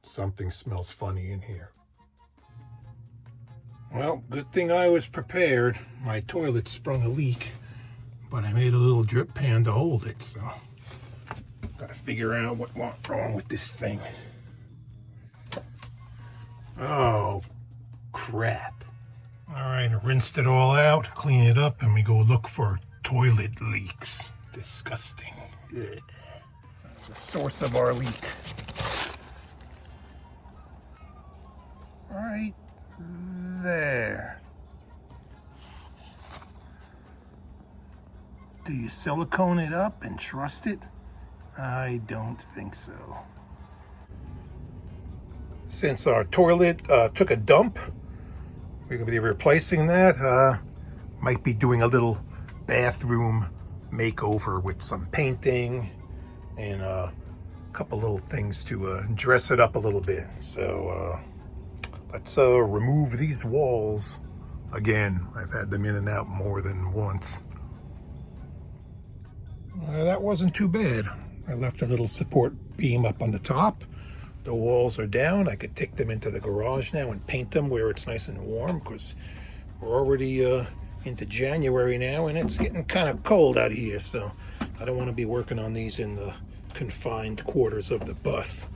Something smells funny in here. Well, good thing I was prepared. My toilet sprung a leak, but I made a little drip pan to hold it, so gotta figure out what went wrong with this thing. Oh, crap. All right, I rinsed it all out, clean it up, and we go look for toilet leaks. Disgusting. Ugh. The source of our leak. Right there. Do you silicone it up and trust it? I don't think so. Since our toilet took a dump, we're going to be replacing that. Might be doing a little bathroom makeover with some painting and a couple little things to dress it up a little bit. So let's remove these walls again. I've had them in and out more than once. That wasn't too bad. I left a little support beam up on the top. The walls are down. I could take them into the garage now and paint them where it's nice and warm, because we're already into January now and it's getting kind of cold out here, so I don't want to be working on these in the confined quarters of the bus.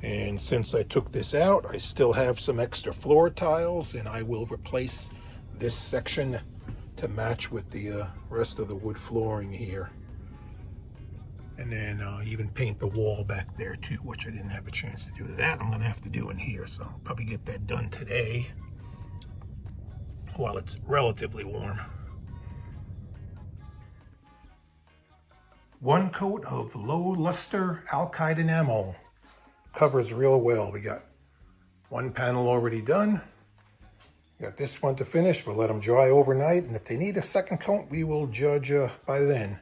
And since I took this out, I still have some extra floor tiles, and I will replace this section to match with the rest of the wood flooring here. And then even paint the wall back there too, which I didn't have a chance to do. That I'm gonna have to do in here, so I'll probably get that done today while it's relatively warm. One coat of low luster alkyd enamel covers real well. We got one panel already done. Got this one to finish. We'll let them dry overnight, and if they need a second coat, we will judge by then.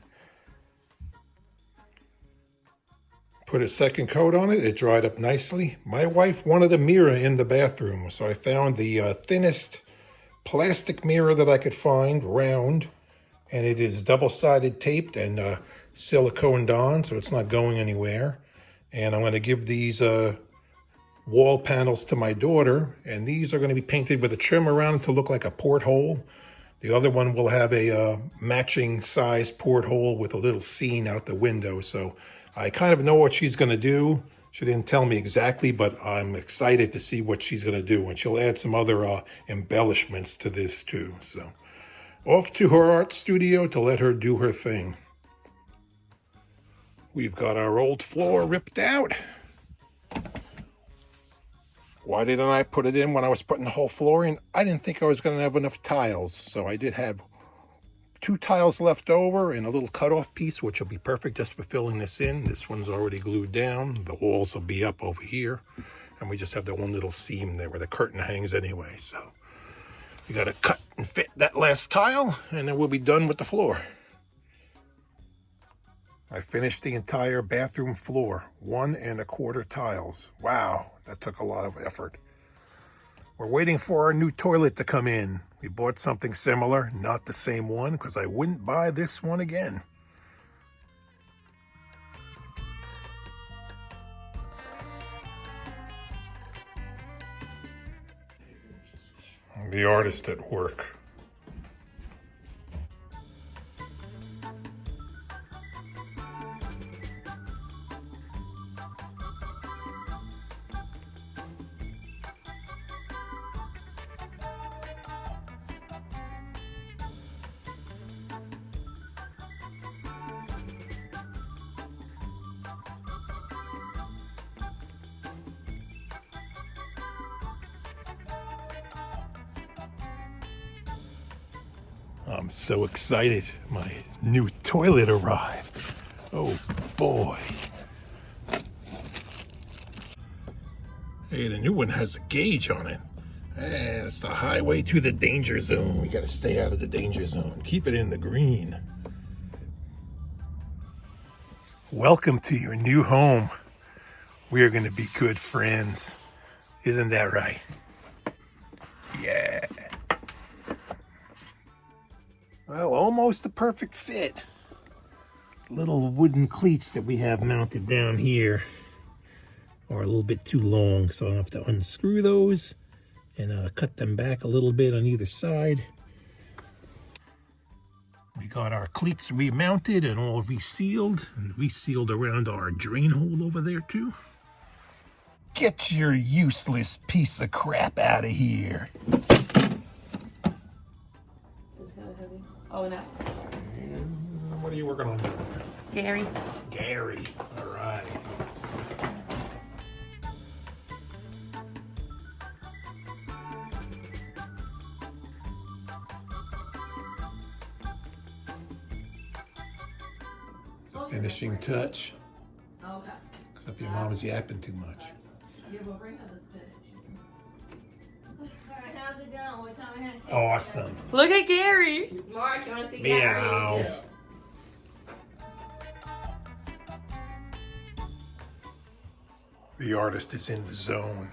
Put a second coat on it. It dried up nicely. My wife wanted a mirror in the bathroom, so I found the thinnest plastic mirror that I could find, round, and it is double-sided taped and siliconed on, so it's not going anywhere. And I'm going to give these wall panels to my daughter, and these are going to be painted with a trim around to look like a porthole. The other one will have a matching size porthole with a little scene out the window, so I kind of know what she's going to do. She didn't tell me exactly, but I'm excited to see what she's going to do. And she'll add some other embellishments to this too. So off to her art studio to let her do her thing. We've got our old floor ripped out. Why didn't I put it in when I was putting the whole floor in? I didn't think I was going to have enough tiles. So I did have 2 tiles left over and a little cutoff piece, which will be perfect just for filling this in. This one's already glued down. The walls will be up over here. And we just have that one little seam there where the curtain hangs anyway. So we got to cut and fit that last tile, and then we'll be done with the floor. I finished the entire bathroom floor, 1 1/4 tiles. Wow, that took a lot of effort. We're waiting for our new toilet to come in. We bought something similar, not the same one, because I wouldn't buy this one again. The artist at work. I'm so excited. My new toilet arrived. Oh boy. Hey, the new one has a gauge on it. And it's the highway to the danger zone. We gotta stay out of the danger zone. Keep it in the green. Welcome to your new home. We are gonna be good friends. Isn't that right? Yeah. Well, almost a perfect fit. Little wooden cleats that we have mounted down here. are a little bit too long, so I'll have to unscrew those and cut them back a little bit on either side. We got our cleats remounted and all resealed, and resealed around our drain hole over there too. Get your useless piece of crap out of here. It's kind of heavy. Oh, no. What are you working on? Gary. Gary. All right. Finishing touch. Okay. Except your mom is yapping too much. Yeah, we'll bring out the spinach. Alright, how's it going? What time we had? Awesome. Look at Gary. Mark, you want to see Meow. Gary? The artist is in the zone.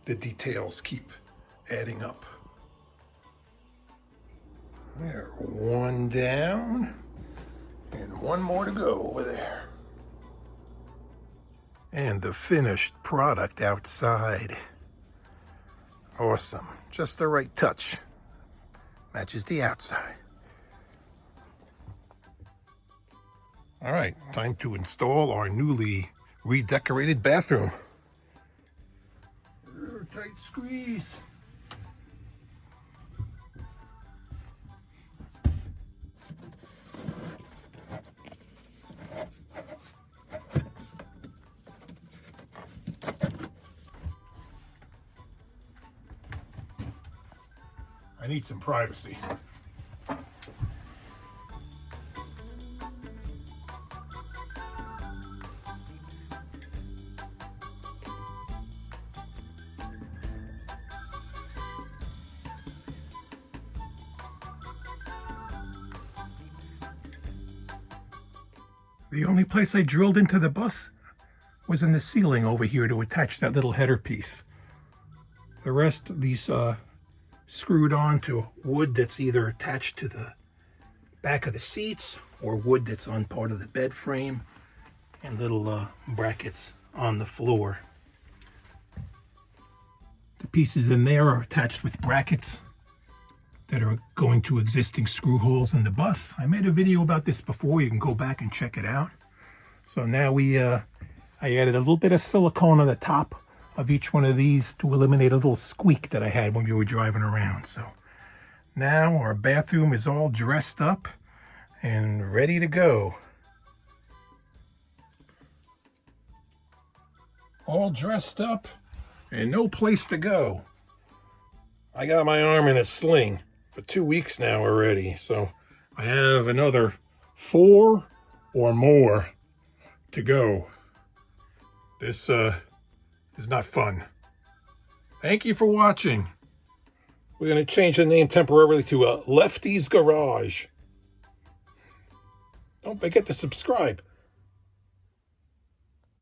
The details keep adding up. There, one down, and one more to go over there. And the finished product outside. Awesome. Just the right touch. Matches the outside. All right, time to install our newly redecorated bathroom. Tight squeeze. I need some privacy. The only place I drilled into the bus was in the ceiling over here to attach that little header piece. The rest of these screwed on to wood that's either attached to the back of the seats or wood that's on part of the bed frame, and little brackets on the floor. The pieces in there are attached with brackets that are going to existing screw holes in the bus. I made a video about this before. You can go back and check it out. So now I added a little bit of silicone on the top of each one of these to eliminate a little squeak that I had when we were driving around. So now our bathroom is all dressed up and ready to go. All dressed up and no place to go. I got my arm in a sling for 2 weeks now already, so I have another 4 or more to go. This is not fun. Thank you for watching. We're going to change the name temporarily to Lefty's Garage. Don't forget to subscribe.